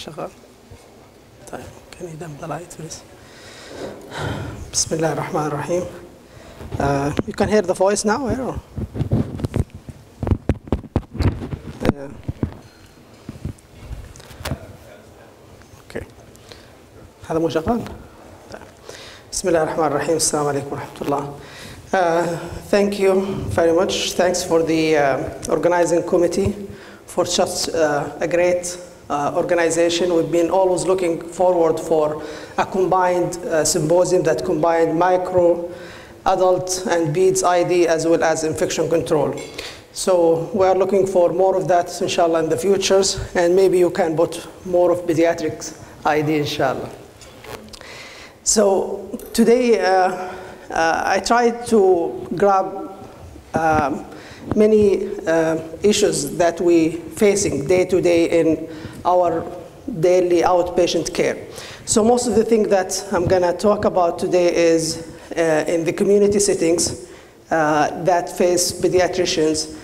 شغال؟ طيب can you dim the light please? بسم الله الرحمن الرحيم. You can hear the voice now, or? Okay. هذا مو شغال؟ طيب. بسم الله الرحمن الرحيم. السلام عليكم ورحمة الله. Thank you very much. Thanks for the organizing committee for such a great organization. We've been always looking forward for a combined symposium that combined micro, adult, and PEDS ID as well as infection control. So we are looking for more of that, inshallah, in the futures, and maybe you can put more of pediatrics ID, inshallah. So today, I tried to grab many issues that we facing day to day in our daily outpatient care. So most of the things that I'm going to talk about today is in the community settings that face pediatricians.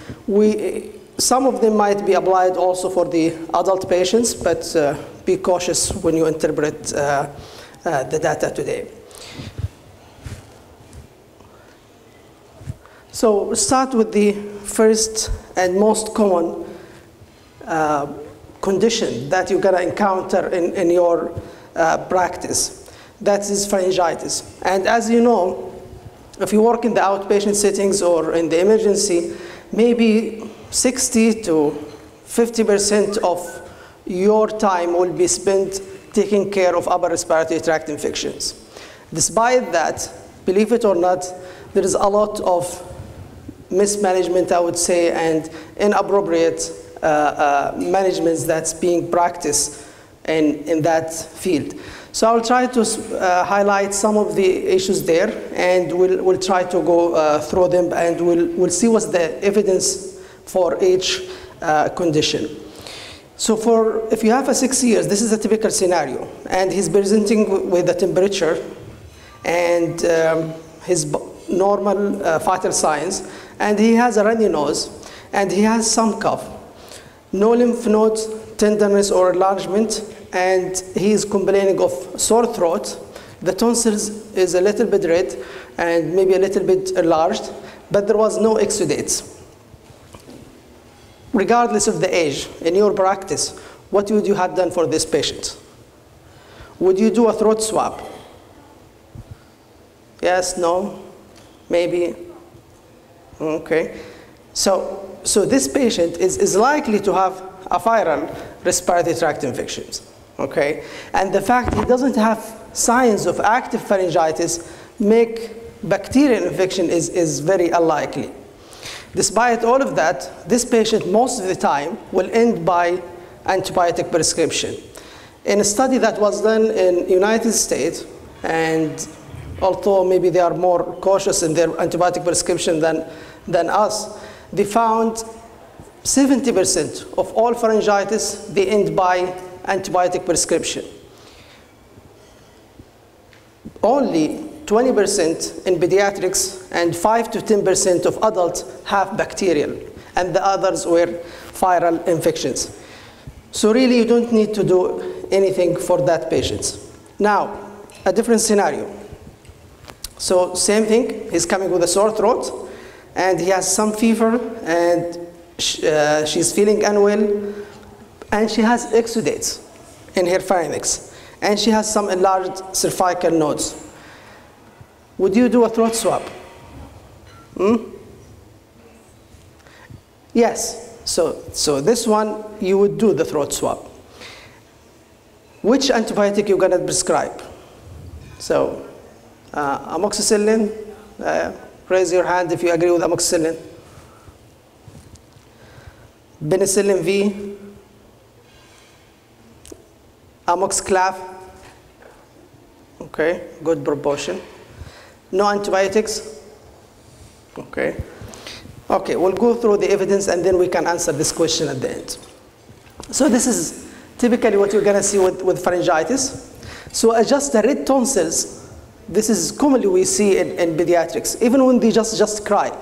Some of them might be applied also for the adult patients, but be cautious when you interpret the data today. So we'll start with the first and most common condition that you're going to encounter in your practice. That is pharyngitis. And as you know, if you work in the outpatient settings or in the emergency, maybe 60 to 50% of your time will be spent taking care of upper respiratory tract infections. Despite that, believe it or not, there is a lot of mismanagement, I would say, and inappropriate management that's being practiced in that field. So I'll try to highlight some of the issues there, and we'll try to go through them, and we'll see what's the evidence for each condition. So if you have a 6 years, this is a typical scenario, and he's presenting with a temperature and his normal vital signs, and he has a runny nose, and he has some cough, no lymph node tenderness or enlargement, and he is complaining of sore throat. The tonsils is a little bit red and maybe a little bit enlarged, but there was no exudates. Regardless of the age, in your practice, what would you have done for this patient? Would you do a throat swab? Yes, no, maybe? Okay. So this patient is likely to have a viral respiratory tract infections, okay? And the fact he doesn't have signs of active pharyngitis make bacterial infection is very unlikely. Despite all of that, this patient most of the time will end by antibiotic prescription. In a study that was done in United States, and although maybe they are more cautious in their antibiotic prescription than us, they found 70% of all pharyngitis, they end by antibiotic prescription. Only 20% in pediatrics and 5 to 10% of adults have bacterial, and the others were viral infections. So really, you don't need to do anything for that patient. Now, a different scenario. So same thing, he's coming with a sore throat, and he has some fever, and she's feeling unwell, and she has exudates in her pharynx, and she has some enlarged cervical nodes. Would you do a throat swab? Yes. So this one, you would do the throat swab. Which antibiotic you're going to prescribe? So amoxicillin, raise your hand if you agree with amoxicillin. Penicillin V, amoxiclav, okay, good proportion. No antibiotics, okay. Okay, we'll go through the evidence and then we can answer this question at the end. So this is typically what you're gonna see with pharyngitis. So just the red tonsils, this is commonly we see in pediatrics. Even when they just cry,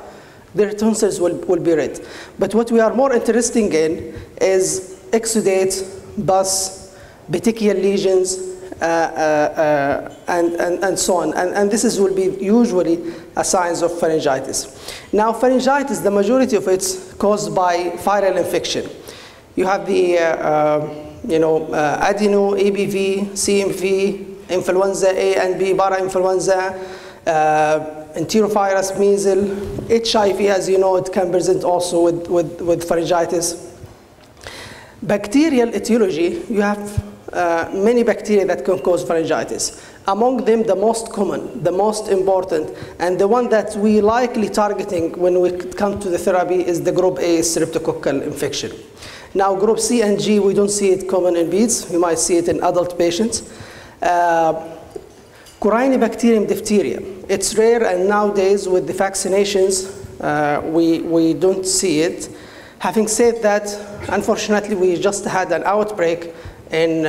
their tonsils will be red. But what we are more interested in is exudate, pus, petechial lesions, and so on. And this will be usually a signs of pharyngitis. Now, pharyngitis, the majority of it's caused by viral infection. You have the adeno, ABV, CMV, influenza A and B, parainfluenza, enterovirus, measles, HIV, as you know, it can present also with pharyngitis. Bacterial etiology, you have many bacteria that can cause pharyngitis. Among them, the most common, the most important, and the one that we likely targeting when we come to the therapy is the group A streptococcal infection. Now, group C and G, we don't see it common in peds. You might see it in adult patients. Corynebacterium diphtheria. It's rare, and nowadays with the vaccinations, we don't see it. Having said that, unfortunately, we just had an outbreak in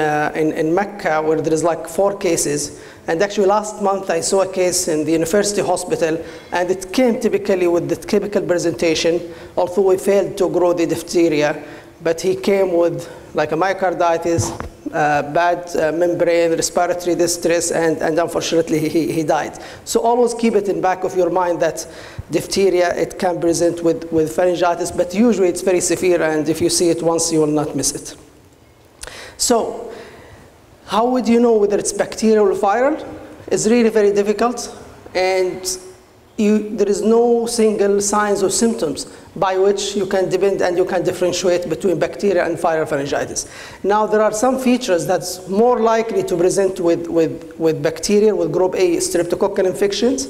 Mecca where there is like 4 cases. And actually last month I saw a case in the university hospital, and it came typically with the typical presentation, although we failed to grow the diphtheria, but he came with like a myocarditis, bad membrane, respiratory distress, and unfortunately he died. So always keep it in back of your mind that diphtheria, it can present with pharyngitis, but usually it's very severe, and if you see it once, you will not miss it. So how would you know whether it's bacterial or viral? It's really very difficult, and there is no single signs or symptoms by which you can depend and you can differentiate between bacteria and viral pharyngitis. Now, there are some features that's more likely to present with bacteria, with group A streptococcal infections.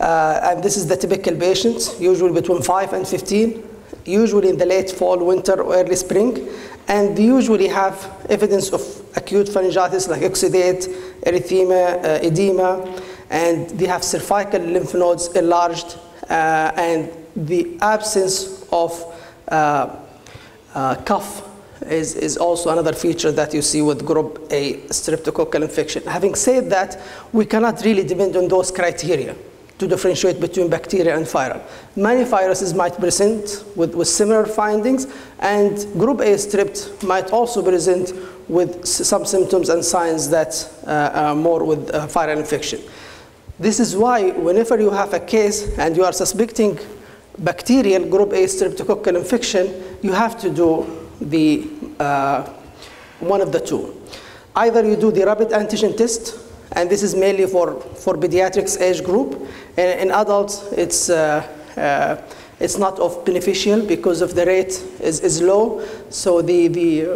And this is the typical patients, usually between 5 and 15, usually in the late fall, winter, or early spring. And they usually have evidence of acute pharyngitis like exudate, erythema, edema, and they have cervical lymph nodes enlarged, and the absence of cough is also another feature that you see with group A streptococcal infection. Having said that, we cannot really depend on those criteria to differentiate between bacteria and viral. Many viruses might present with similar findings, and group A strep might also present with some symptoms and signs that are more with viral infection. This is why whenever you have a case and you are suspecting bacterial group A streptococcal infection, you have to do the one of the two. Either you do the rapid antigen test, and this is mainly for pediatrics age group. In adults, it's not of beneficial because of the rate is low, so the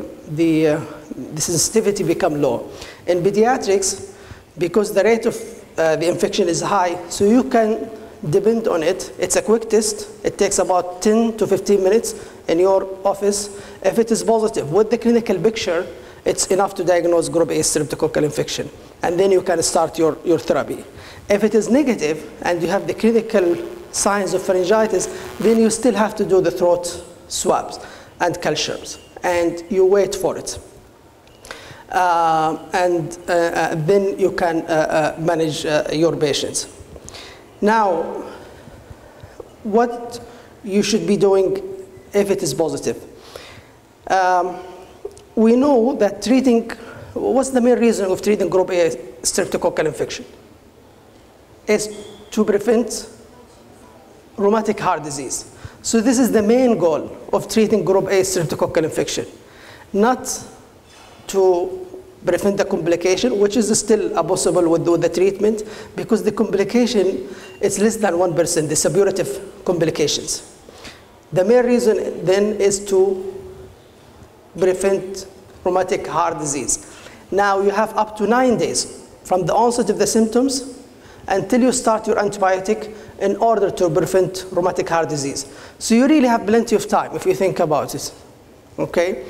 sensitivity become low. In pediatrics, because the rate of the infection is high, so you can depend on it. It's a quick test. It takes about 10 to 15 minutes in your office. If it is positive with the clinical picture, it's enough to diagnose group A streptococcal infection, and then you can start your therapy. If it is negative and you have the clinical signs of pharyngitis, then you still have to do the throat swabs and cultures, and you wait for it. Then you can manage your patients. Now, what you should be doing if it is positive? We know that what's the main reason of treating group A streptococcal infection? Is to prevent rheumatic heart disease. So this is the main goal of treating group A streptococcal infection, not to prevent the complication, which is still possible with the treatment, because the complication is less than 1%, the suppurative complications. The main reason then is to prevent rheumatic heart disease. Now you have up to 9 days from the onset of the symptoms until you start your antibiotic in order to prevent rheumatic heart disease. So you really have plenty of time if you think about it, okay?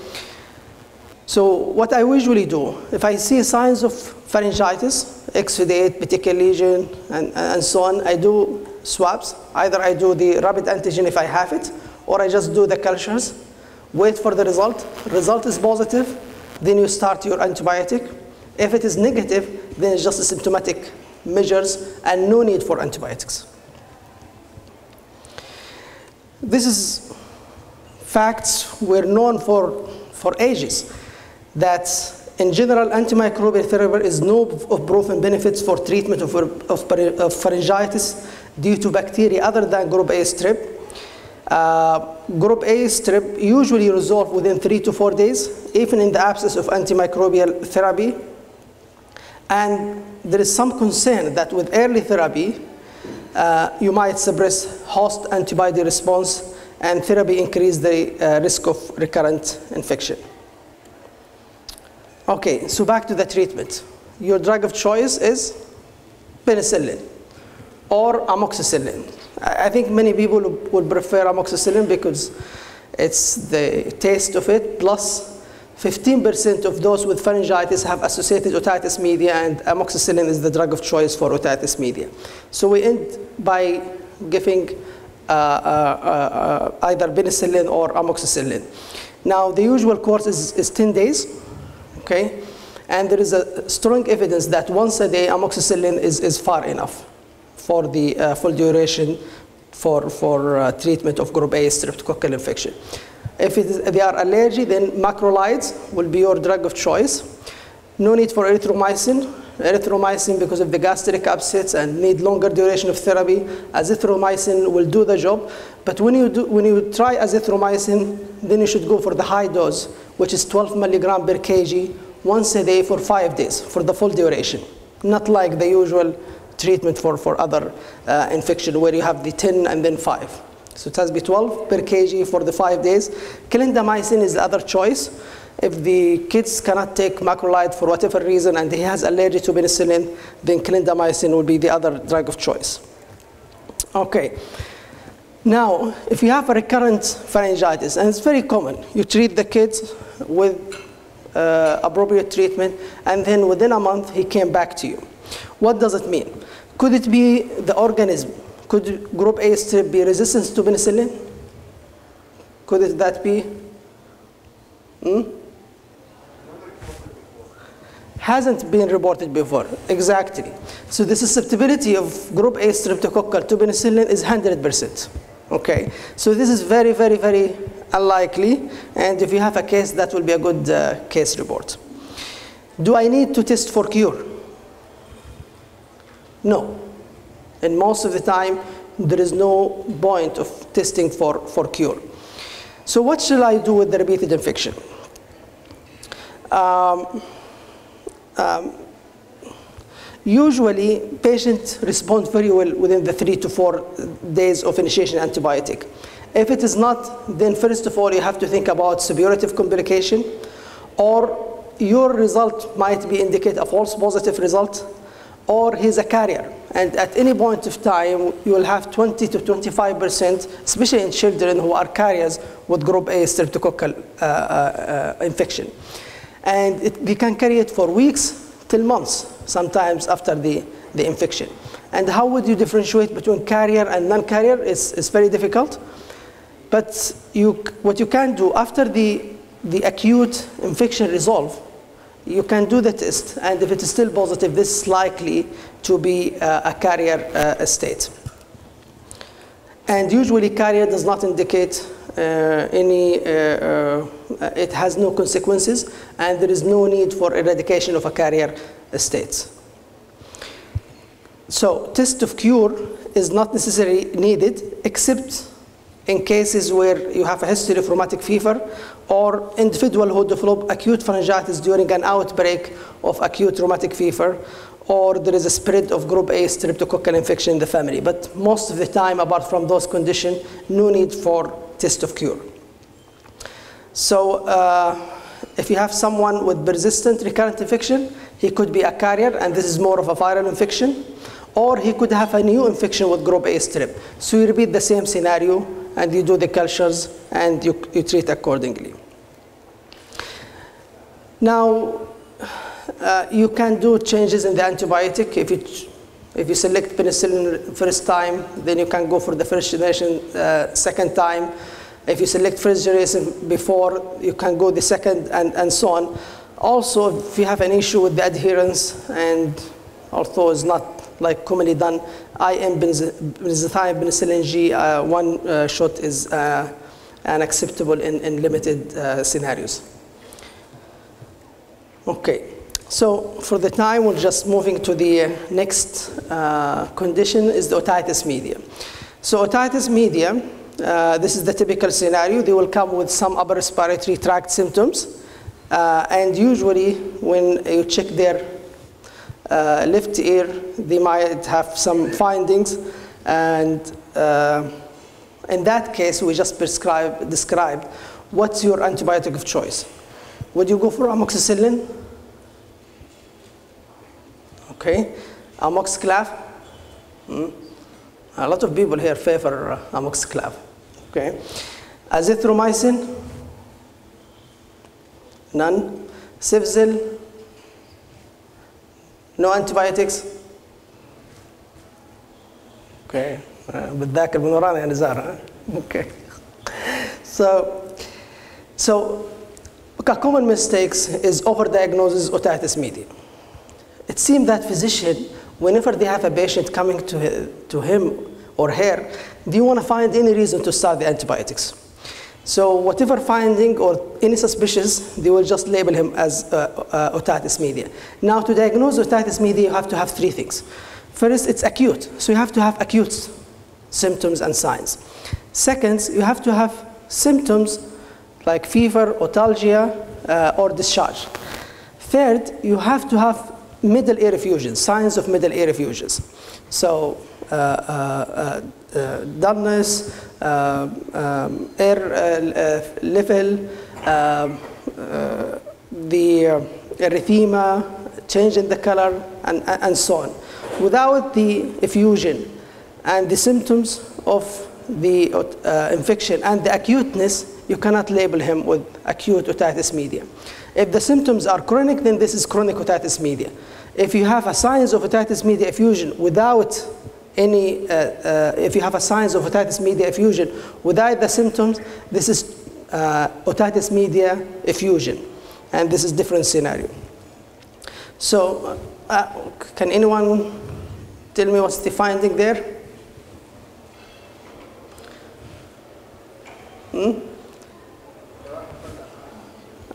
So what I usually do, if I see signs of pharyngitis, exudate, petechial lesion, and so on, I do swabs. Either I do the rapid antigen if I have it, or I just do the cultures, wait for the result. Result is positive, then you start your antibiotic. If it is negative, then it's just a symptomatic measures and no need for antibiotics. This is facts we're known for ages, that in general, antimicrobial therapy is no proven benefits for treatment of pharyngitis due to bacteria other than group A strep. Group A strep usually resolve within 3 to 4 days, even in the absence of antimicrobial therapy. And there is some concern that with early therapy, you might suppress host antibody response, and therapy increase the risk of recurrent infection. Okay, so back to the treatment. Your drug of choice is penicillin or amoxicillin. I think many people would prefer amoxicillin because it's the taste of it, plus 15% of those with pharyngitis have associated otitis media, and amoxicillin is the drug of choice for otitis media. So we end by giving either penicillin or amoxicillin. Now, the usual course is 10 days, okay? And there is a strong evidence that once a day amoxicillin is far enough for the full duration for treatment of group A streptococcal infection. If they are allergic, then macrolides will be your drug of choice. No need for erythromycin. Erythromycin, because of the gastric upsets and need longer duration of therapy, azithromycin will do the job. But when you try azithromycin, then you should go for the high dose, which is 12 milligram per kg once a day for 5 days for the full duration. Not like the usual treatment for other infection where you have the 10 and then 5. So it has to be 12 per kg for the 5 days. Clindamycin is the other choice. If the kids cannot take macrolide for whatever reason and he has allergy to penicillin, then clindamycin will be the other drug of choice. Okay. Now, if you have a recurrent pharyngitis, and it's very common, you treat the kids with appropriate treatment, and then within a month he came back to you. What does it mean? Could it be the organism? Could group A strep be resistant to penicillin? Could that be? Hasn't been reported before. Exactly. So the susceptibility of group A streptococcal to penicillin is 100%. Okay. So this is very, very, very unlikely. And if you have a case, that will be a good case report. Do I need to test for cure? No. And most of the time, there is no point of testing for cure. So what shall I do with the repeated infection? Usually, patients respond very well within the 3 to 4 days of initiation antibiotic. If it is not, then first of all, you have to think about suppurative complication, or your result might be indicate a false positive result, or he's a carrier. And at any point of time, you will have 20 to 25%, especially in children who are carriers with group A streptococcal infection. And they can carry it for weeks till months, sometimes after the infection. And how would you differentiate between carrier and non-carrier? It's very difficult. But what you can do after the acute infection resolve, you can do the test, and if it is still positive, this is likely to be a carrier state. And usually carrier does not indicate it has no consequences, and there is no need for eradication of a carrier state. So test of cure is not necessarily needed, except in cases where you have a history of rheumatic fever, or individual who develop acute pharyngitis during an outbreak of acute rheumatic fever, or there is a spread of group A streptococcal infection in the family. But most of the time, apart from those conditions, no need for test of cure. So if you have someone with persistent recurrent infection, he could be a carrier, and this is more of a viral infection, or he could have a new infection with group A strep. So you repeat the same scenario, and you do the cultures, and you treat accordingly. Now, you can do changes in the antibiotic. If you select penicillin first time, then you can go for the first generation second time. If you select first generation before, you can go the second, and so on. Also, if you have an issue with the adherence, and although it's not like commonly done, IM benzathine penicillin G, one shot is unacceptable in limited scenarios. Okay, so for the time, we're just moving to the next condition is the otitis media. So otitis media, this is the typical scenario. They will come with some upper respiratory tract symptoms. And usually when you check their left ear, they might have some findings. And in that case, we just describe what's your antibiotic of choice. Would you go for amoxicillin? Okay. Amoxiclav? A lot of people here favor amoxiclav. Okay. Azithromycin? None. Cefzil? No antibiotics? Okay. بالذاكر من ورانا يا نزار. Okay. So a common mistakes is overdiagnosis otitis media. It seems that physician, whenever they have a patient coming to him or her, they want to find any reason to start the antibiotics. So whatever finding or any suspicious, they will just label him as otitis media. Now to diagnose otitis media, you have to have three things. First, it's acute. So you have to have acute symptoms and signs. Second, you have to have symptoms like fever, otalgia, or discharge. Third, you have to have middle ear effusions, signs of middle ear effusions. So dullness, air level, the erythema, change in the color, and so on. Without the effusion and the symptoms of the infection and the acuteness, you cannot label him with acute otitis media. If the symptoms are chronic, then this is chronic otitis media. If you have a signs of otitis media effusion without any, if you have a signs of otitis media effusion without the symptoms, this is otitis media effusion, and this is different scenario. So, can anyone tell me what's the finding there?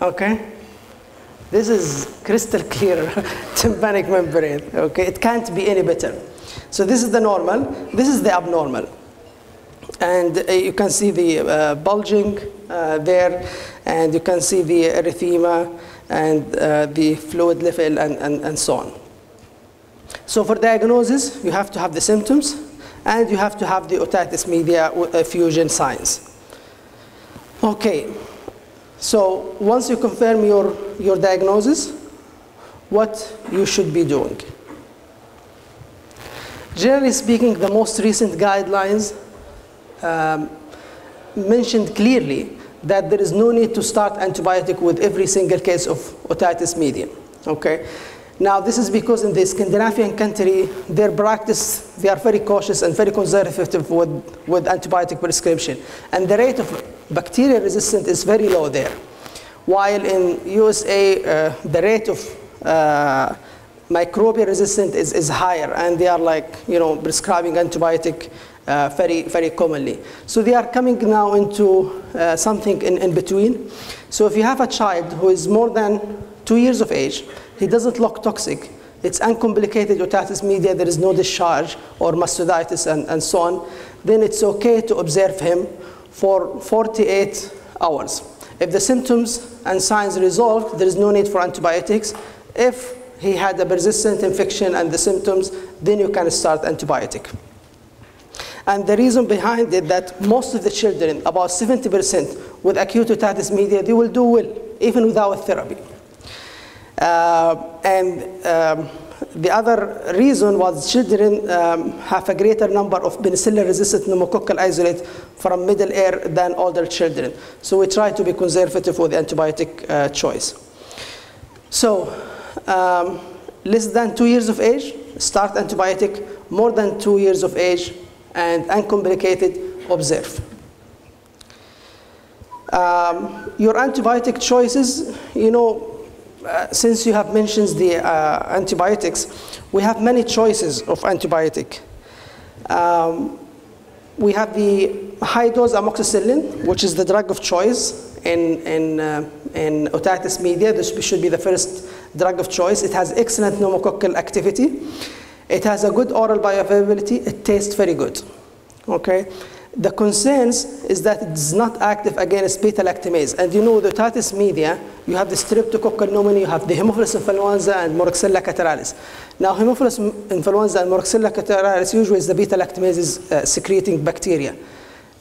Okay. This is crystal clear tympanic membrane. Okay, it can't be any better. So this is the normal. This is the abnormal, and you can see the bulging there, and you can see the erythema and the fluid level and so on. So for diagnosis, you have to have the symptoms, and you have to have the otitis media effusion signs. Okay. So once you confirm your diagnosis, what you should be doing. Generally speaking, the most recent guidelines mentioned clearly that there is no need to start antibiotic with every single case of otitis media. Okay. Now this is because in the Scandinavian country, their practice, they are very cautious and very conservative with antibiotic prescription. And the rate of bacterial resistance is very low there. While in USA, the rate of microbial resistance is higher, and they are like, prescribing antibiotic very, very commonly. So they are coming now into something in between. So if you have a child who is more than 2 years of age, he doesn't look toxic, it's uncomplicated otitis media, there is no discharge or mastocytitis and so on, then it's okay to observe him for 48 hours. If the symptoms and signs resolve, there is no need for antibiotics. If he had a persistent infection and the symptoms, then you can start antibiotic. And the reason behind it that most of the children, about 70% with acute otitis media, they will do well, even without therapy. The other reason was children have a greater number of penicillin-resistant pneumococcal isolate from middle ear than older children. So we try to be conservative with the antibiotic choice. So less than 2 years of age, start antibiotic. More than 2 years of age and uncomplicated, observe. Your antibiotic choices, since you have mentioned the antibiotics, we have many choices of antibiotic. We have the high-dose amoxicillin, which is the drug of choice in otitis media. This should be the first drug of choice. It has excellent pneumococcal activity. It has a good oral bioavailability. It tastes very good. Okay. The concerns is that it is not active against beta-lactamase. And you know, the otitis media, you have the streptococcal pneumonia, you have the Haemophilus influenza and Moraxella catarrhalis. Now, Haemophilus influenza and Moraxella catarrhalis usually is the beta-lactamase is secreting bacteria.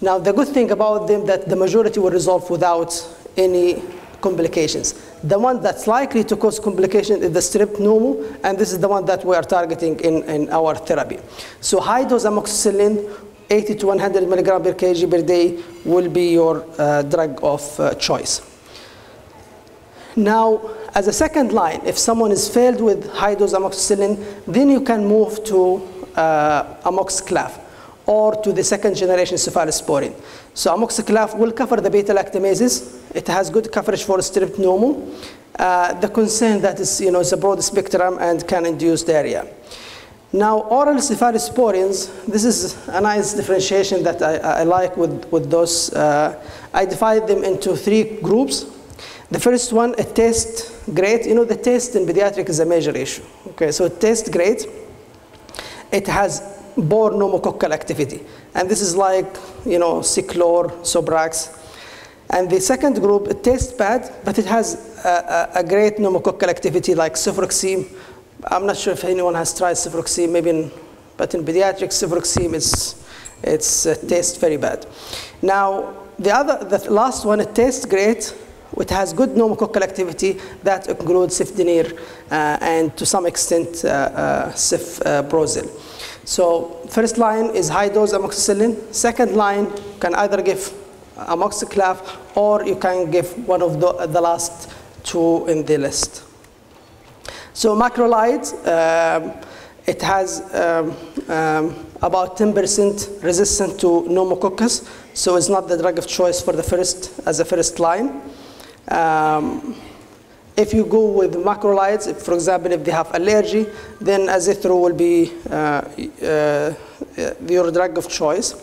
Now, the good thing about them that the majority will resolve without any complications. The one that's likely to cause complications is the strep pneumo, and this is the one that we are targeting in our therapy. So high-dose amoxicillin, 80 to 100 milligram per kg per day will be your drug of choice. Now, as a second line, if someone is failed with high-dose amoxicillin, then you can move to amoxiclav or to the second generation cephalosporin. So amoxiclav will cover the beta-lactamases. It has good coverage for strep pneumo. The concern that is, you know, it's a broad spectrum and can induce diarrhea. Now, oral cephalosporins, this is a nice differentiation that I like with those. I divide them into 3 groups. The first one, it tastes great. You know, the taste in pediatric is a major issue. Okay, so it tastes great. It has poor pneumococcal activity. And this is like, you know, Ciclor, Sobrax. And the second group, it tastes bad, but it has a great pneumococcal activity like cefuroxime. I'm not sure if anyone has tried cefuroxime, maybe but in pediatrics, cefuroxime tastes very bad. Now, the last one, it tastes great. It has good pneumococcal activity that includes cefdinir and to some extent cefprozil. So first line is high-dose amoxicillin. Second line can either give amoxiclav or you can give one of the last 2 in the list. So macrolide, it has about 10% resistant to pneumococcus, so it's not the drug of choice for the first line. If you go with macrolides, for example, if they have allergy, then azithro will be your drug of choice.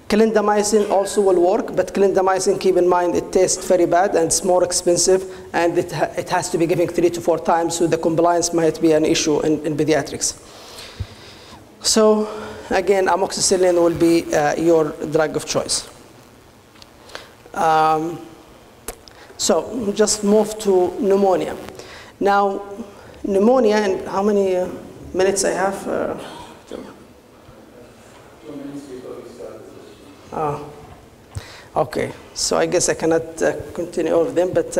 Clindamycin also will work, but clindamycin, keep in mind, it tastes very bad and it's more expensive, and it has to be given 3 to 4 times, so the compliance might be an issue in pediatrics. So again, amoxicillin will be your drug of choice. So just move to pneumonia. Now, pneumonia, and how many minutes I have? 2 minutes before we start. Okay, so I guess I cannot continue all of them, but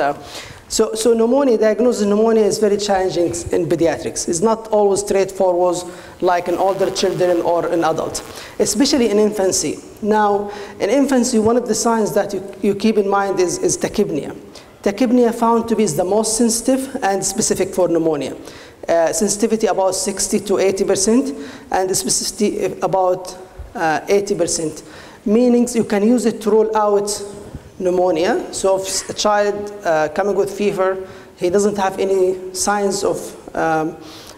so pneumonia, diagnosis of pneumonia is very challenging in pediatrics. It's not always straightforward like in older children or in adults, especially in infancy. Now, in infancy, one of the signs that you keep in mind is tachypnea. Tachypnea found to be the most sensitive and specific for pneumonia. Sensitivity about 60 to 80%, and specificity about 80%. Meaning you can use it to rule out pneumonia. So if a child coming with fever, he doesn't have any signs of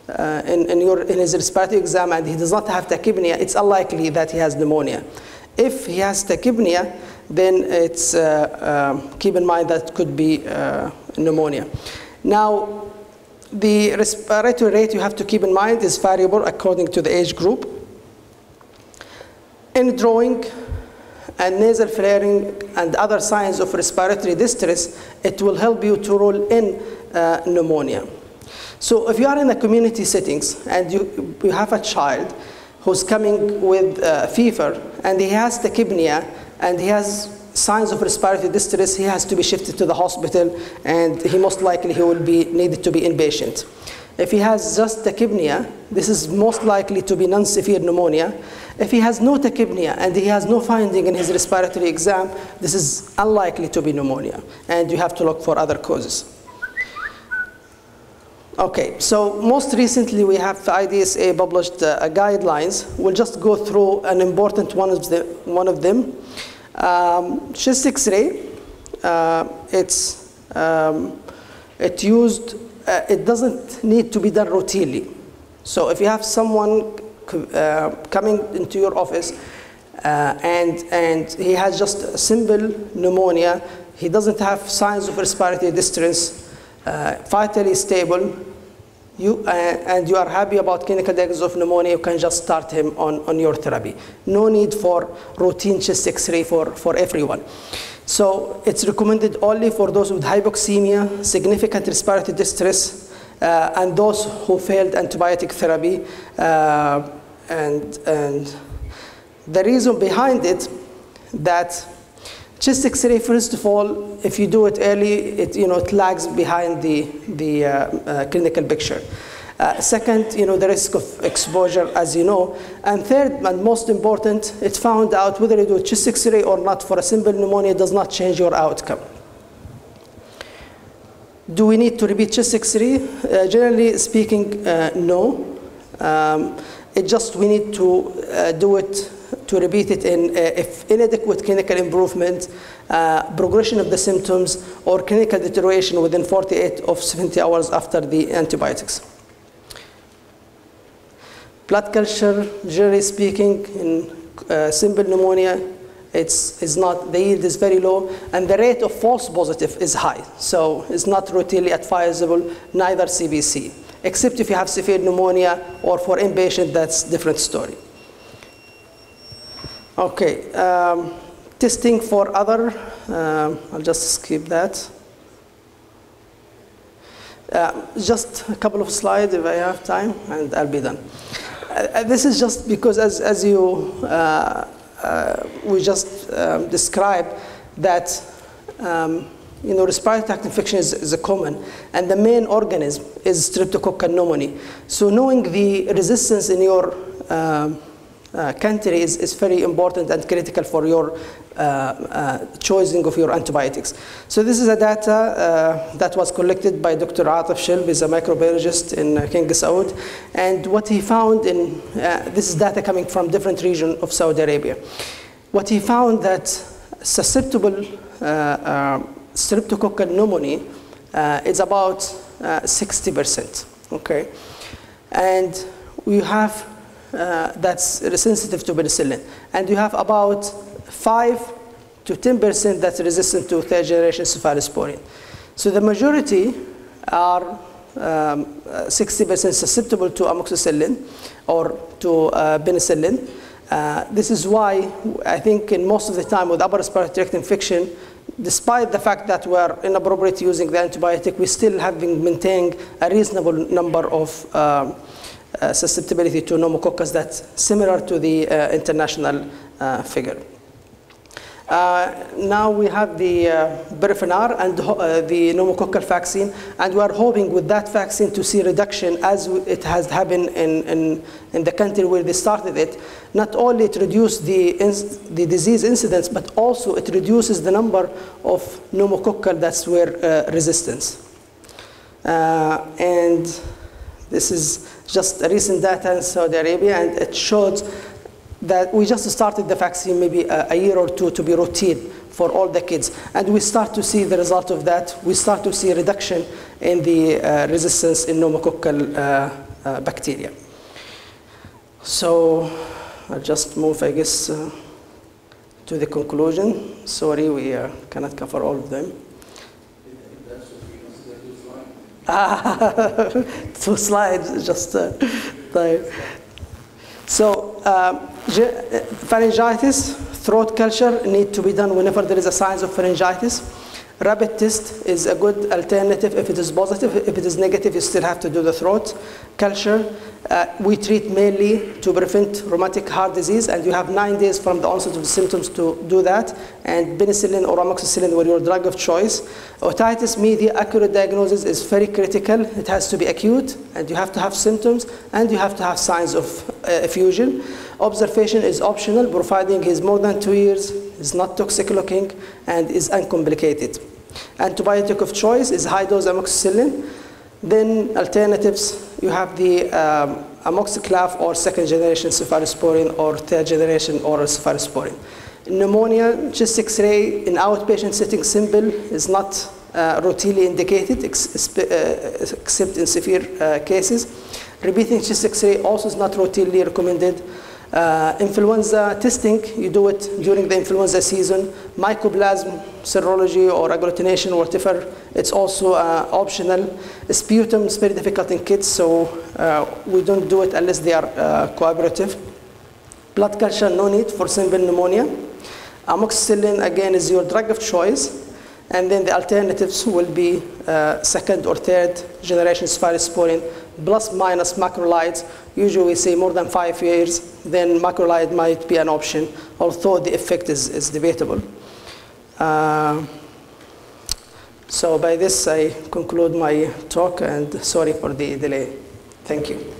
in his respiratory exam and he does not have tachypnea, it's unlikely that he has pneumonia. If he has tachypnea, then it's keep in mind that could be pneumonia. Now, the respiratory rate you have to keep in mind is variable according to the age group. Indrawing and nasal flaring and other signs of respiratory distress, it will help you to rule in pneumonia. So if you are in the community settings and you have a child who's coming with fever and he has tachypnea and he has signs of respiratory distress, he has to be shifted to the hospital and he most likely will be needed to be inpatient. If he has just tachypnea, this is most likely to be non-severe pneumonia. If he has no tachypnea and he has no finding in his respiratory exam, this is unlikely to be pneumonia, and you have to look for other causes. Okay, so most recently we have IDSA published guidelines. We'll just go through an important one of them. Chest X-ray, it doesn't need to be done routinely. So if you have someone coming into your office and he has just a simple pneumonia, he doesn't have signs of respiratory distress, vitally stable, and you are happy about clinical diagnosis of pneumonia, you can just start him on your therapy. No need for routine chest X-ray for everyone. So it's recommended only for those with hypoxemia, significant respiratory distress, and those who failed antibiotic therapy. And the reason behind it, that chest X-ray, first of all, if you do it early, it lags behind the clinical picture. Second, the risk of exposure, as you know. And third, and most important, it found out whether you do chest X-ray or not for a simple pneumonia does not change your outcome. Do we need to repeat chest X-ray? Generally speaking, no. We need to do it, to repeat it if inadequate clinical improvement, progression of the symptoms, or clinical deterioration within 48 of 70 hours after the antibiotics. Blood culture, generally speaking, in simple pneumonia, the yield is very low, and the rate of false positive is high. So it's not routinely advisable, neither CBC, except if you have severe pneumonia, or for inpatient, that's a different story. Okay, testing for other, I'll just skip that. Just a couple of slides if I have time, and I'll be done. This is just because, as we just described, that respiratory tract infection is a common, and the main organism is streptococcal pneumoniae. So knowing the resistance in your country is very important and critical for your choosing of your antibiotics. So this is a data that was collected by Dr. Atif Shelb, who's a microbiologist in King Saud, and what he found this is data coming from different regions of Saudi Arabia. What he found that susceptible streptococcal pneumonia is about 60%, okay? And we have that's sensitive to penicillin. And you have about 5 to 10% that's resistant to third generation cephalosporin. So the majority are 60% susceptible to amoxicillin or to penicillin. This is why I think in most of the time with upper respiratory tract infection, despite the fact that we are inappropriate using the antibiotic, we still have been maintaining a reasonable number of susceptibility to pneumococcus that's similar to the international figure. Now we have the Berifinar and the pneumococcal vaccine, and we are hoping with that vaccine to see reduction as it has happened in the country where they started it. Not only it reduces the disease incidence, but also it reduces the number of pneumococcal that's were resistance. And this is just a recent data in Saudi Arabia, and it shows that we just started the vaccine maybe a year or two to be routine for all the kids. And we start to see the result of that. We start to see a reduction in the resistance in pneumococcal bacteria. So I'll just move, I guess, to the conclusion. Sorry, we cannot cover all of them. 2 slides, just so pharyngitis, throat culture need to be done whenever there is a signs of pharyngitis. Rapid test is a good alternative if it is positive. If it is negative, you still have to do the throat culture. We treat mainly to prevent rheumatic heart disease, and you have 9 days from the onset of the symptoms to do that. And penicillin or amoxicillin were your drug of choice. Otitis media, accurate diagnosis is very critical. It has to be acute, and you have to have symptoms, and you have to have signs of effusion. Observation is optional, providing he is more than 2 years, is not toxic looking, and is uncomplicated. Antibiotic of choice is high-dose amoxicillin. Then alternatives, you have the amoxiclav or second-generation cephalosporin or third-generation oral cephalosporin. Pneumonia, chest X-ray in outpatient setting, simple, is not routinely indicated except in severe cases. Repeating chest X-ray also is not routinely recommended. Influenza testing, you do it during the influenza season. Mycoplasma serology or agglutination, whatever, it's also optional. Sputum is very difficult in kids, so we don't do it unless they are cooperative. Blood culture, no need for simple pneumonia. Amoxicillin, again, is your drug of choice. And then the alternatives will be second or third generation cephalosporin, plus minus macrolides. Usually we say more than 5 years, then macrolide might be an option, although the effect is debatable. So by this, I conclude my talk, and sorry for the delay. Thank you.